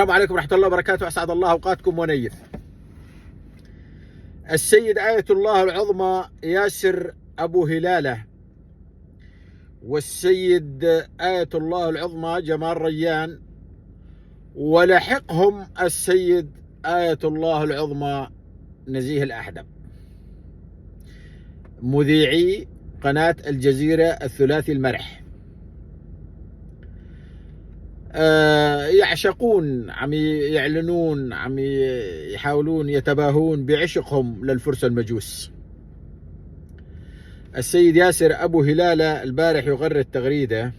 السلام عليكم ورحمة الله وبركاته. أسعد الله أوقاتكم ونيف. السيد آية الله العظمى ياسر أبو هلالة والسيد آية الله العظمى جمال ريان، ولحقهم السيد آية الله العظمى نزيه الأحدب، مذيعي قناة الجزيرة الثلاثي المرح. يعشقون، عم يعلنون، عم يحاولون يتباهون بعشقهم للفرس المجوس. السيد ياسر أبو هلالة البارح يغرد تغريدة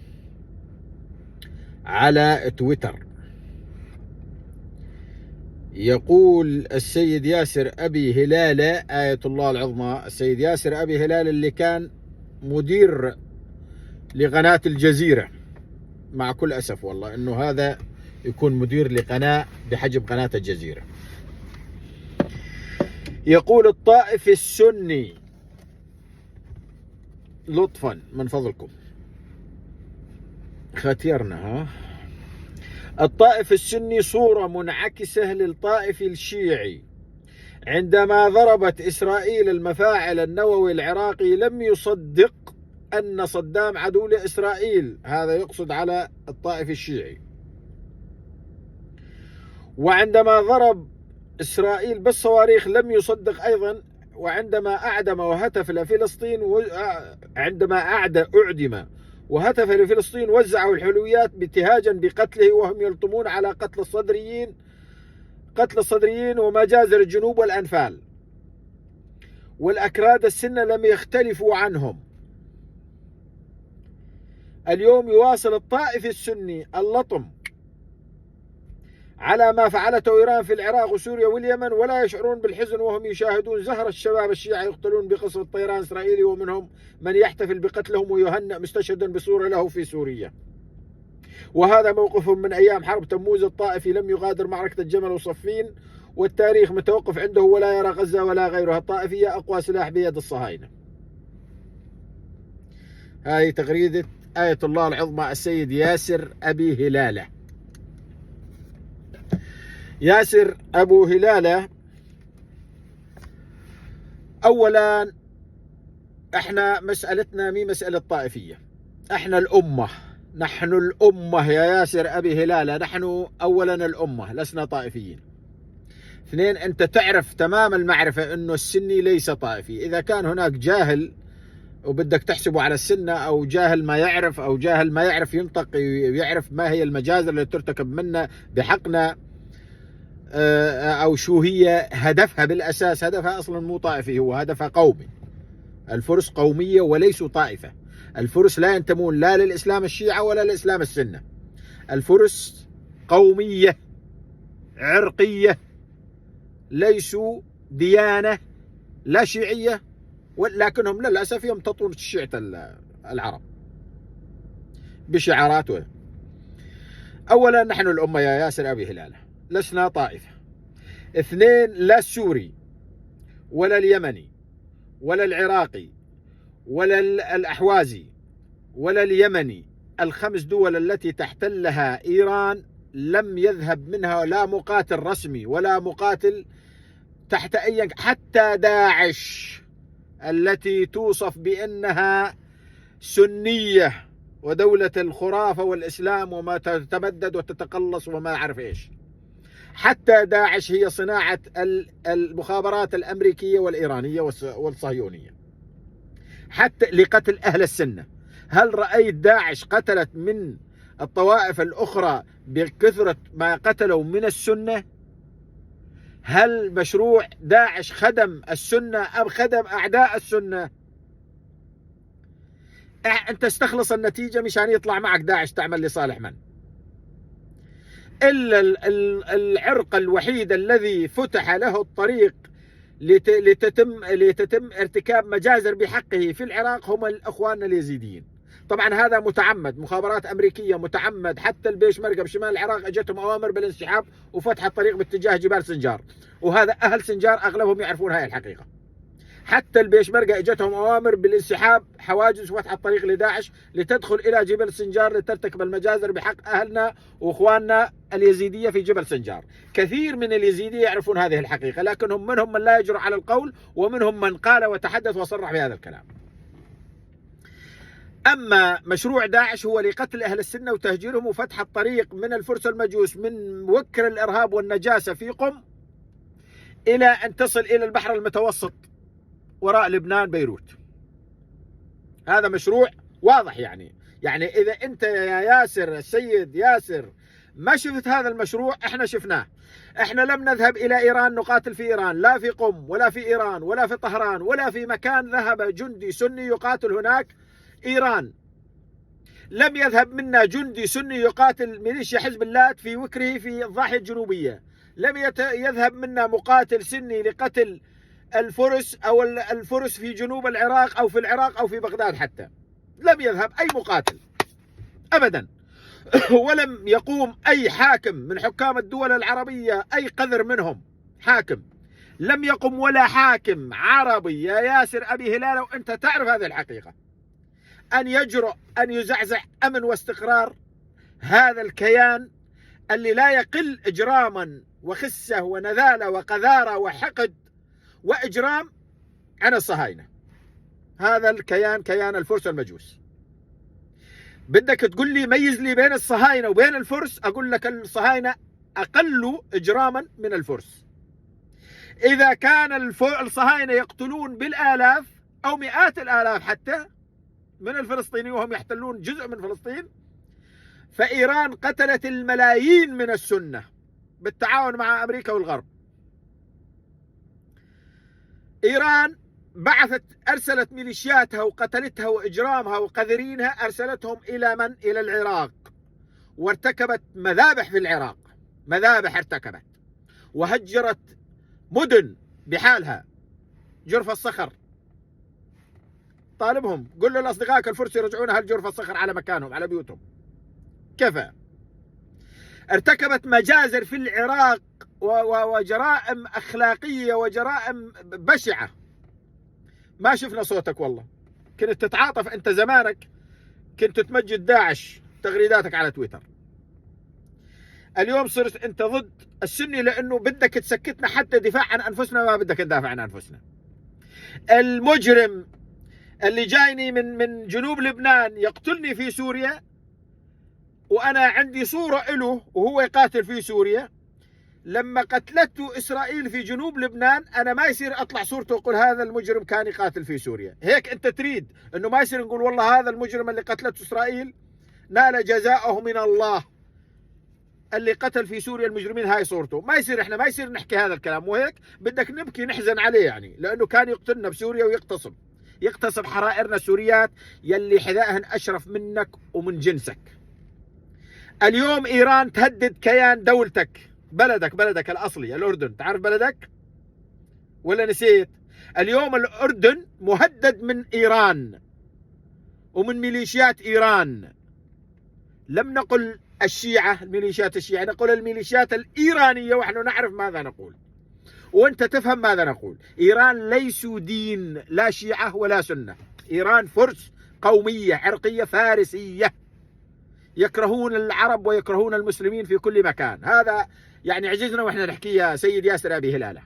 على تويتر، يقول السيد ياسر أبي هلالة آية الله العظمى، السيد ياسر أبي هلالة اللي كان مدير لقناة الجزيرة، مع كل أسف والله أنه هذا يكون مدير لقناة بحجم قناة الجزيرة. يقول الطائف السني، لطفا من فضلكم ختيرنا الطائف السني صورة منعكسة للطائف الشيعي. عندما ضربت إسرائيل المفاعل النووي العراقي لم يصدق أن صدام عدو لإسرائيل، هذا يقصد على الطائف الشيعي. وعندما ضرب إسرائيل بالصواريخ لم يصدق أيضا. وعندما أعدم وهتف لفلسطين عندما أعدم وهتف لفلسطين وزعوا الحلويات ابتهاجا بقتله، وهم يلطمون على قتل الصدريين ومجازر الجنوب والأنفال. والأكراد السنة لم يختلفوا عنهم. اليوم يواصل الطائف السني اللطم على ما فعلته إيران في العراق وسوريا واليمن، ولا يشعرون بالحزن وهم يشاهدون زهر الشباب الشيعة يقتلون بقصف الطيران الإسرائيلي، ومنهم من يحتفل بقتلهم ويهنأ مستشهدا بصورة له في سوريا. وهذا موقف من أيام حرب تموز الطائفي، لم يغادر معركة الجمل وصفين، والتاريخ متوقف عنده ولا يرى غزة ولا غيرها. الطائفية أقوى سلاح بيد الصهاينة. هذه تغريدة آية الله العظمى السيد ياسر أبي هلالة. ياسر أبو هلالة، أولا احنا مسألتنا مي مسألة طائفية، احنا الأمة، نحن الأمة يا ياسر أبي هلالة، نحن أولا الأمة لسنا طائفيين. اثنين، أنت تعرف تمام المعرفة أنه السني ليس طائفي. إذا كان هناك جاهل وبدك تحسبه على السنة، أو جاهل ما يعرف، أو جاهل ما يعرف ينطق يعرف ما هي المجازر التي ترتكب منا بحقنا، أو شو هي هدفها بالأساس. هدفها أصلا مو طائفي، هو هدفها قومي. الفرس قومية وليسوا طائفة. الفرس لا ينتمون لا للإسلام الشيعة ولا للإسلام السنة. الفرس قومية عرقية، ليسوا ديانة لا شيعية، ولكنهم للأسف يمتطون شيعة العرب بشعارات. أولا نحن الأمة يا ياسر أبي هلالة، لسنا طائفة. اثنين، لا السوري ولا اليمني ولا العراقي ولا الأحوازي ولا اليمني، الخمس دول التي تحتلها إيران لم يذهب منها لا مقاتل رسمي ولا مقاتل تحت أي، حتى داعش التي توصف بأنها سنية ودولة الخرافة والإسلام وما تتبدد وتتقلص وما أعرف إيش، حتى داعش هي صناعة المخابرات الأمريكية والإيرانية والصهيونية، حتى لقتل أهل السنة. هل رأيت داعش قتلت من الطوائف الأخرى بكثرة ما قتلوا من السنة؟ هل مشروع داعش خدم السنة أم خدم أعداء السنة؟ أنت استخلص النتيجة مشان يطلع معك داعش تعمل لصالح من؟ إلا العرق الوحيد الذي فتح له الطريق لتتم ارتكاب مجازر بحقه في العراق هم الأخوان اليزيديين. طبعا هذا متعمد، مخابرات أمريكية متعمد، حتى البيشمركة بشمال العراق اجتهم أوامر بالانسحاب وفتح الطريق باتجاه جبال سنجار، وهذا أهل سنجار أغلبهم يعرفون هاي الحقيقة. حتى البيشمركة اجتهم اوامر بالانسحاب، حواجز وفتح الطريق لداعش لتدخل الى جبل سنجار لترتكب المجازر بحق اهلنا واخواننا اليزيدية في جبل سنجار. كثير من اليزيدية يعرفون هذه الحقيقة، لكنهم منهم من لا يجرؤ على القول، ومنهم من قال وتحدث وصرح بهذا الكلام. أما مشروع داعش هو لقتل أهل السنة وتهجيرهم وفتح الطريق من الفرس المجوس من وكر الإرهاب والنجاسة في قم إلى أن تصل إلى البحر المتوسط وراء لبنان بيروت. هذا مشروع واضح. يعني إذا أنت يا ياسر السيد ياسر ما شفت هذا المشروع، احنا شفناه. احنا لم نذهب إلى إيران نقاتل في إيران، لا في قم ولا في إيران ولا في طهران ولا في مكان ذهب جندي سني يقاتل هناك إيران. لم يذهب منا جندي سني يقاتل ميليشيا حزب الله في وكره في الضاحية الجنوبية. لم يذهب منا مقاتل سني لقتل الفرس أو الفرس في جنوب العراق أو في العراق أو في بغداد حتى. لم يذهب أي مقاتل أبدا. ولم يقوم أي حاكم من حكام الدول العربية، أي قذر منهم حاكم، لم يقم ولا حاكم عربي يا ياسر أبي هلال، وأنت تعرف هذه الحقيقة، أن يجرؤ أن يزعزع أمن واستقرار هذا الكيان اللي لا يقل إجراما وخسة ونذالة وقذارة وحقد وإجرام عن الصهاينة. هذا الكيان كيان الفرس المجوس. بدك تقول لي ميز لي بين الصهاينة وبين الفرس، أقول لك الصهاينة أقل إجراما من الفرس. إذا كان الصهاينة يقتلون بالآلاف أو مئات الآلاف حتى من الفلسطينيين وهم يحتلون جزء من فلسطين، فإيران قتلت الملايين من السنة بالتعاون مع أمريكا والغرب. إيران أرسلت ميليشياتها وقتلتها وإجرامها وقذرينها، أرسلتهم إلى من؟ إلى العراق، وارتكبت مذابح في العراق، مذابح ارتكبت، وهجرت مدن بحالها. جرف الصخر، طالبهم قل لأصدقائك الفرس يرجعون أهل جرف الصخر على مكانهم على بيوتهم. كفى. ارتكبت مجازر في العراق وجرائم أخلاقية وجرائم بشعة. ما شفنا صوتك والله، كنت تتعاطف أنت زمانك، كنت تمجد داعش تغريداتك على تويتر. اليوم صرت أنت ضد السني لأنه بدك تسكتنا حتى دفاع عن أنفسنا، ما بدك ندافع عن أنفسنا. المجرم اللي جايني من جنوب لبنان يقتلني في سوريا، وأنا عندي صورة له وهو يقاتل في سوريا، لما قتلته إسرائيل في جنوب لبنان أنا ما يصير أطلع صورته وأقول هذا المجرم كان يقاتل في سوريا. هيك أنت تريد أنه ما يصير نقول والله هذا المجرم اللي قتلته إسرائيل نال جزاءه من الله، اللي قتل في سوريا المجرمين هاي صورته. ما يصير، إحنا ما يصير نحكي هذا الكلام، وهيك بدك نبكي نحزن عليه يعني، لأنه كان يقتلنا بسوريا ويغتصب حرائرنا السوريات يلي حذائهن أشرف منك ومن جنسك. اليوم إيران تهدد كيان دولتك، بلدك الأصلي الأردن. تعرف بلدك ولا نسيت؟ اليوم الأردن مهدد من إيران ومن ميليشيات إيران. لم نقل الشيعة، الميليشيات الشيعة، نقول الميليشيات الإيرانية، ونحن نعرف ماذا نقول وأنت تفهم ماذا نقول. إيران ليسوا دين، لا شيعة ولا سنة. إيران فرس، قومية عرقية فارسية، يكرهون العرب ويكرهون المسلمين في كل مكان. هذا يعني عجزنا وإحنا نحكي يا سيد ياسر أبي هلالة.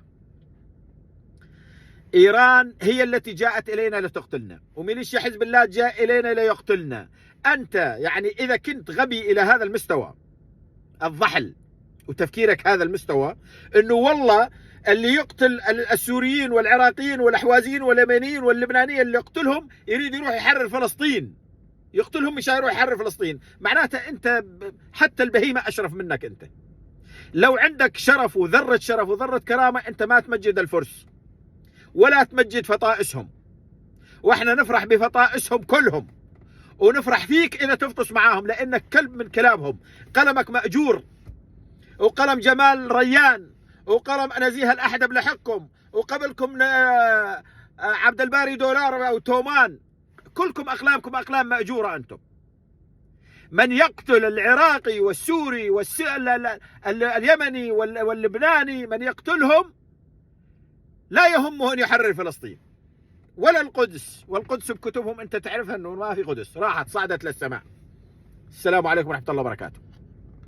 إيران هي التي جاءت إلينا لتقتلنا، وميليشيا حزب الله جاء إلينا ليقتلنا. أنت يعني إذا كنت غبي إلى هذا المستوى الضحل وتفكيرك هذا المستوى، إنه والله اللي يقتل السوريين والعراقيين والأحوازيين واليمنيين واللبنانيين اللي يقتلهم يريد يروح يحرر فلسطين، يقتلهم مش يروح يحرر فلسطين، معناته أنت حتى البهيمة أشرف منك. أنت لو عندك شرف وذرة كرامة أنت ما تمجد الفرس ولا تمجد فطائسهم، وإحنا نفرح بفطائسهم كلهم، ونفرح فيك إذا تفطس معاهم لأنك كلب من كلابهم. قلمك مأجور، وقلم جمال ريان، وقلم نزيه الأحدب لحقكم، وقبلكم عبد الباري دولار أو تومان، كلكم أقلامكم أقلام مأجورة. أنتم من يقتل العراقي والسوري اليمني واللبناني، من يقتلهم لا يهمه أن يحرر فلسطين، ولا القدس، والقدس بكتبهم أنت تعرفها أنه ما في قدس، راحت صعدت للسماء. السلام عليكم ورحمة الله وبركاته.